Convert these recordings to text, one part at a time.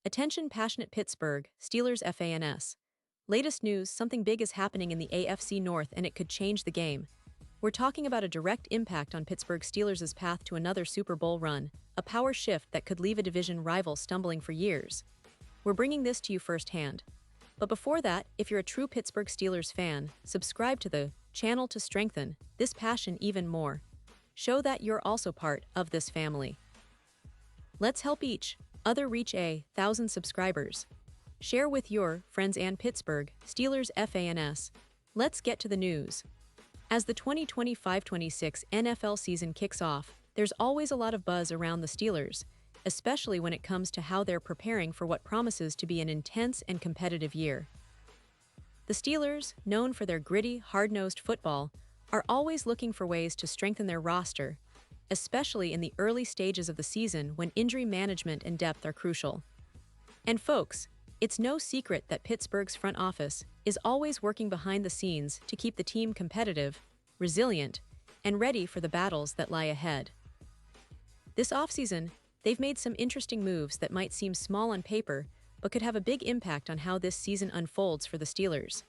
Attention passionate Pittsburgh Steelers fans. Latest news, something big is happening in the AFC North and it could change the game. We're talking about a direct impact on Pittsburgh Steelers' path to another Super Bowl run, a power shift that could leave a division rival stumbling for years. We're bringing this to you firsthand. But before that, if you're a true Pittsburgh Steelers fan, subscribe to the channel to strengthen this passion even more. Show that you're also part of this family. Let's help each other reach 1,000 subscribers. Share with your friends and Pittsburgh Steelers fans. Let's get to the news. As the 2025-26 NFL season kicks off, there's always a lot of buzz around the Steelers, especially when it comes to how they're preparing for what promises to be an intense and competitive year. The Steelers, known for their gritty, hard-nosed football, are always looking for ways to strengthen their roster, especially in the early stages of the season when injury management and depth are crucial. And folks, it's no secret that Pittsburgh's front office is always working behind the scenes to keep the team competitive, resilient, and ready for the battles that lie ahead. This offseason, they've made some interesting moves that might seem small on paper, but could have a big impact on how this season unfolds for the Steelers.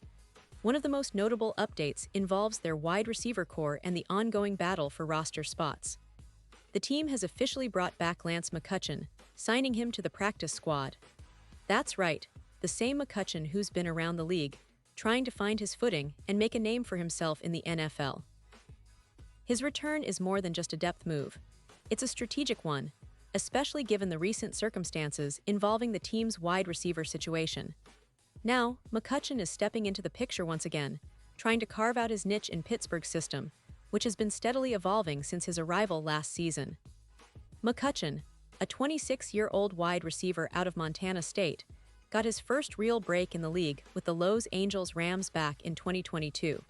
One of the most notable updates involves their wide receiver core and the ongoing battle for roster spots. The team has officially brought back McCutchen, signing him to the practice squad. That's right, the same McCutchen who's been around the league, trying to find his footing and make a name for himself in the NFL. His return is more than just a depth move. It's a strategic one, especially given the recent circumstances involving the team's wide receiver situation. Now, McCutchen is stepping into the picture once again, trying to carve out his niche in Pittsburgh's system, which has been steadily evolving since his arrival last season. McCutchen, a 26-year-old wide receiver out of Montana State, got his first real break in the league with the Los Angeles Rams back in 2022.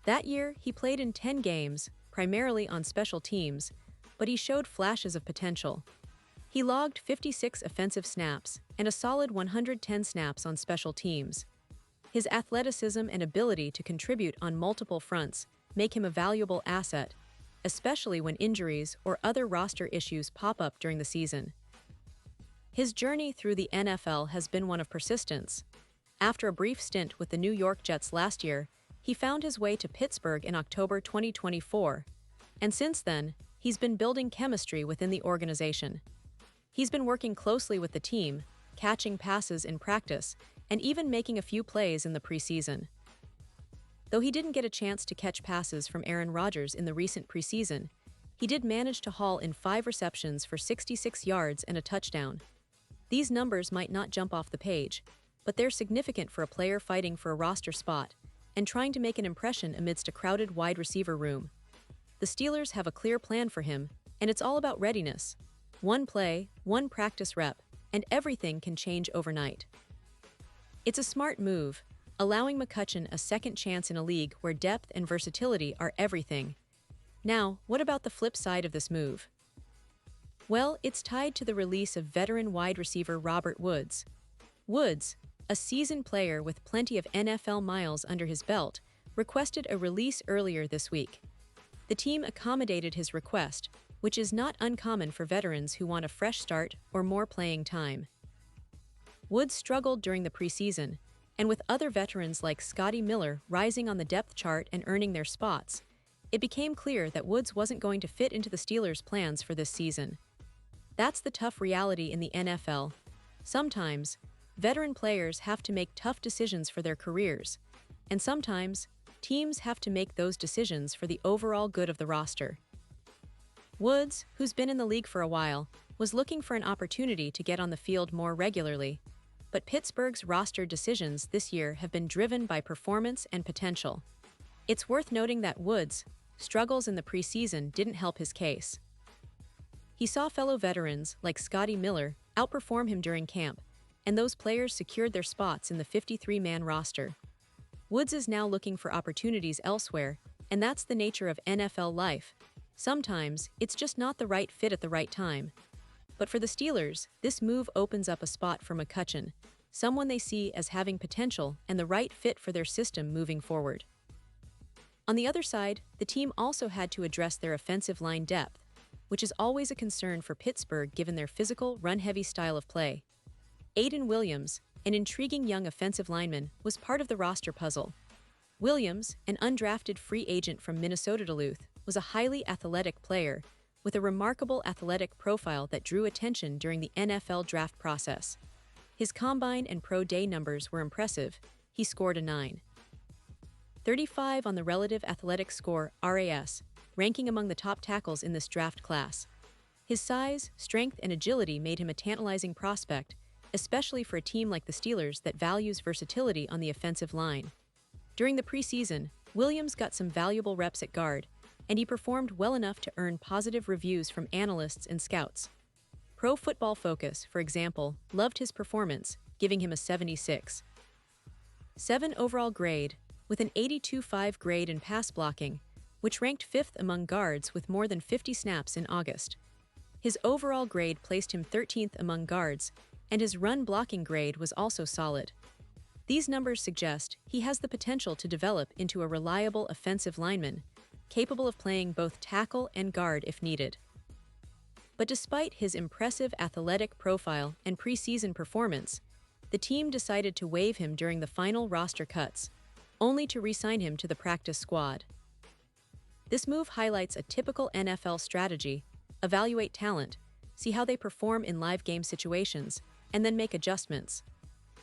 That year, he played in 10 games, primarily on special teams, but he showed flashes of potential. He logged 56 offensive snaps and a solid 110 snaps on special teams. His athleticism and ability to contribute on multiple fronts make him a valuable asset, especially when injuries or other roster issues pop up during the season. His journey through the NFL has been one of persistence. After a brief stint with the New York Jets last year, he found his way to Pittsburgh in October 2024, and since then, he's been building chemistry within the organization. He's been working closely with the team, catching passes in practice, and even making a few plays in the preseason. Though he didn't get a chance to catch passes from Aaron Rodgers in the recent preseason, he did manage to haul in 5 receptions for 66 yards and a touchdown. These numbers might not jump off the page, but they're significant for a player fighting for a roster spot and trying to make an impression amidst a crowded wide receiver room. The Steelers have a clear plan for him, and it's all about readiness. One play, one practice rep, and everything can change overnight. It's a smart move, allowing McCutchen a second chance in a league where depth and versatility are everything. Now, what about the flip side of this move? Well, it's tied to the release of veteran wide receiver Robert Woods. Woods, a seasoned player with plenty of NFL miles under his belt, requested a release earlier this week. The team accommodated his request, which is not uncommon for veterans who want a fresh start or more playing time. Woods struggled during the preseason, and with other veterans like Scotty Miller rising on the depth chart and earning their spots, it became clear that Woods wasn't going to fit into the Steelers' plans for this season. That's the tough reality in the NFL. Sometimes, veteran players have to make tough decisions for their careers, and sometimes, teams have to make those decisions for the overall good of the roster. Woods, who's been in the league for a while, was looking for an opportunity to get on the field more regularly, but Pittsburgh's roster decisions this year have been driven by performance and potential. It's worth noting that Woods' struggles in the preseason didn't help his case. He saw fellow veterans like Scotty Miller outperform him during camp, and those players secured their spots in the 53-man roster. Woods is now looking for opportunities elsewhere, and that's the nature of NFL life. Sometimes, it's just not the right fit at the right time. But for the Steelers, this move opens up a spot for McCutchen, someone they see as having potential and the right fit for their system moving forward. On the other side, the team also had to address their offensive line depth, which is always a concern for Pittsburgh given their physical, run-heavy style of play. Aiden Williams, an intriguing young offensive lineman, was part of the roster puzzle. Williams, an undrafted free agent from Minnesota Duluth, was a highly athletic player with a remarkable athletic profile that drew attention during the NFL draft process. His combine and pro day numbers were impressive. He scored a 9.35 on the relative athletic score (RAS), ranking among the top tackles in this draft class. His size, strength, and agility made him a tantalizing prospect, especially for a team like the Steelers that values versatility on the offensive line. During the preseason, Williams got some valuable reps at guard, and he performed well enough to earn positive reviews from analysts and scouts. Pro Football Focus, for example, loved his performance, giving him a 76.7 overall grade, with an 82.5 grade in pass blocking, which ranked fifth among guards with more than 50 snaps in August. His overall grade placed him 13th among guards, and his run blocking grade was also solid. These numbers suggest he has the potential to develop into a reliable offensive lineman, capable of playing both tackle and guard if needed. But despite his impressive athletic profile and preseason performance, the team decided to waive him during the final roster cuts, only to re-sign him to the practice squad. This move highlights a typical NFL strategy: evaluate talent, see how they perform in live game situations, and then make adjustments.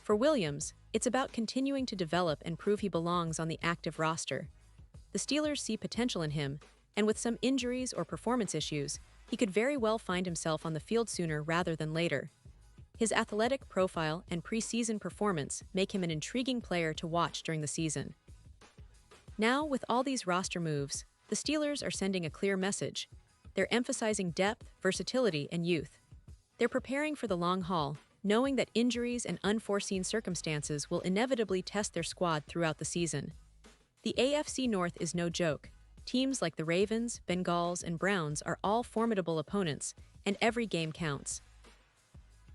For Williams, it's about continuing to develop and prove he belongs on the active roster. The Steelers see potential in him, and with some injuries or performance issues, he could very well find himself on the field sooner rather than later. His athletic profile and preseason performance make him an intriguing player to watch during the season. Now, with all these roster moves, the Steelers are sending a clear message. They're emphasizing depth, versatility, and youth. They're preparing for the long haul, knowing that injuries and unforeseen circumstances will inevitably test their squad throughout the season. The AFC North is no joke. Teams like the Ravens, Bengals, and Browns are all formidable opponents, and every game counts.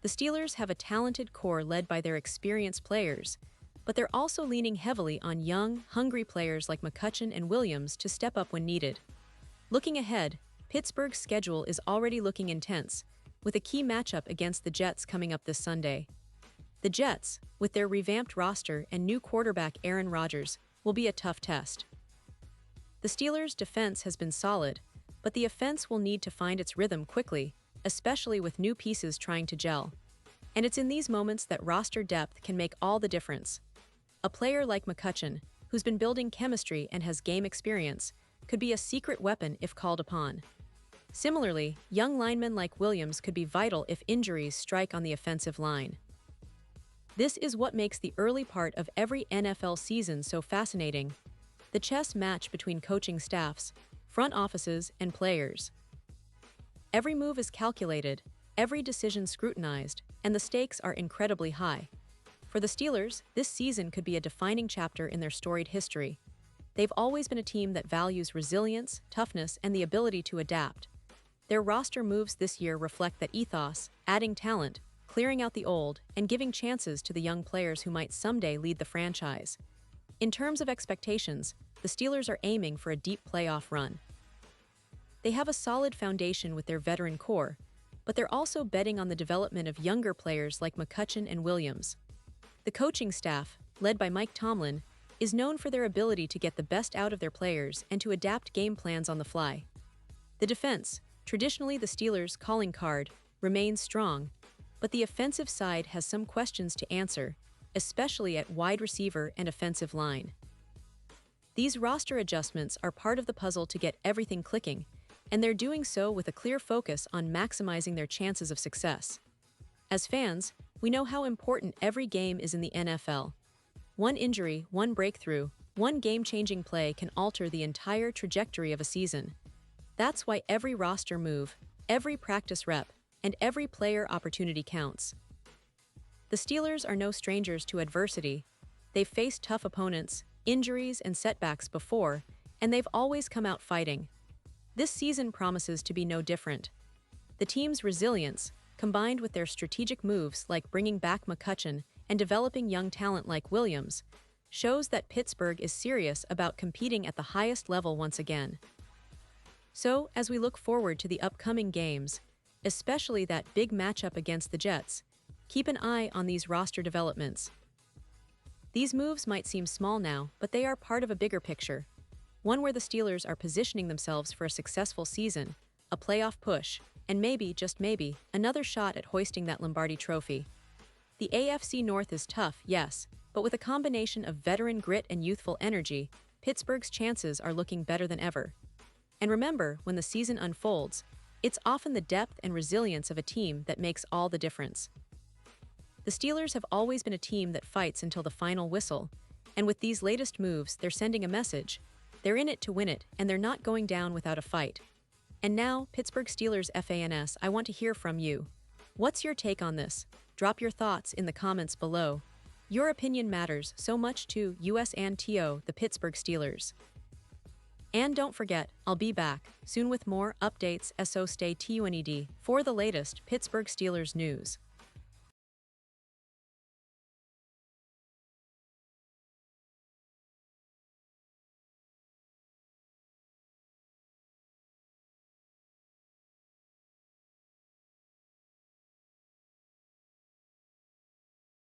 The Steelers have a talented core led by their experienced players, but they're also leaning heavily on young, hungry players like McCutchen and Williams to step up when needed. Looking ahead, Pittsburgh's schedule is already looking intense, with a key matchup against the Jets coming up this Sunday. The Jets, with their revamped roster and new quarterback Aaron Rodgers, will be a tough test. The Steelers' defense has been solid, but the offense will need to find its rhythm quickly, especially with new pieces trying to gel. And it's in these moments that roster depth can make all the difference. A player like McCutchen, who's been building chemistry and has game experience, could be a secret weapon if called upon. Similarly, young linemen like Williams could be vital if injuries strike on the offensive line. This is what makes the early part of every NFL season so fascinating: the chess match between coaching staffs, front offices, and players. Every move is calculated, every decision scrutinized, and the stakes are incredibly high. For the Steelers, this season could be a defining chapter in their storied history. They've always been a team that values resilience, toughness, and the ability to adapt. Their roster moves this year reflect that ethos, adding talent, clearing out the old, and giving chances to the young players who might someday lead the franchise. In terms of expectations, the Steelers are aiming for a deep playoff run. They have a solid foundation with their veteran core, but they're also betting on the development of younger players like McCutchen and Williams. The coaching staff, led by Mike Tomlin, is known for their ability to get the best out of their players and to adapt game plans on the fly. The defense, traditionally the Steelers' calling card, remains strong, but the offensive side has some questions to answer, especially at wide receiver and offensive line. These roster adjustments are part of the puzzle to get everything clicking, and they're doing so with a clear focus on maximizing their chances of success. As fans, we know how important every game is in the NFL. One injury, one breakthrough, one game-changing play can alter the entire trajectory of a season. That's why every roster move, every practice rep, and every player opportunity counts. The Steelers are no strangers to adversity. They've faced tough opponents, injuries, and setbacks before, and they've always come out fighting. This season promises to be no different. The team's resilience, combined with their strategic moves like bringing back McCutchen and developing young talent like Williams, shows that Pittsburgh is serious about competing at the highest level once again. So, as we look forward to the upcoming games, especially that big matchup against the Jets, Keep an eye on these roster developments. These moves might seem small now, but they are part of a bigger picture. One where the Steelers are positioning themselves for a successful season, a playoff push, and maybe, just maybe, another shot at hoisting that Lombardi trophy. The AFC North is tough, yes, but with a combination of veteran grit and youthful energy, Pittsburgh's chances are looking better than ever. And remember, when the season unfolds, it's often the depth and resilience of a team that makes all the difference. The Steelers have always been a team that fights until the final whistle, and with these latest moves, they're sending a message. They're in it to win it, and they're not going down without a fight. And now, Pittsburgh Steelers fans, I want to hear from you. What's your take on this? Drop your thoughts in the comments below. Your opinion matters so much to us and to the Pittsburgh Steelers. And don't forget, I'll be back soon with more updates, so stay tuned for the latest Pittsburgh Steelers news.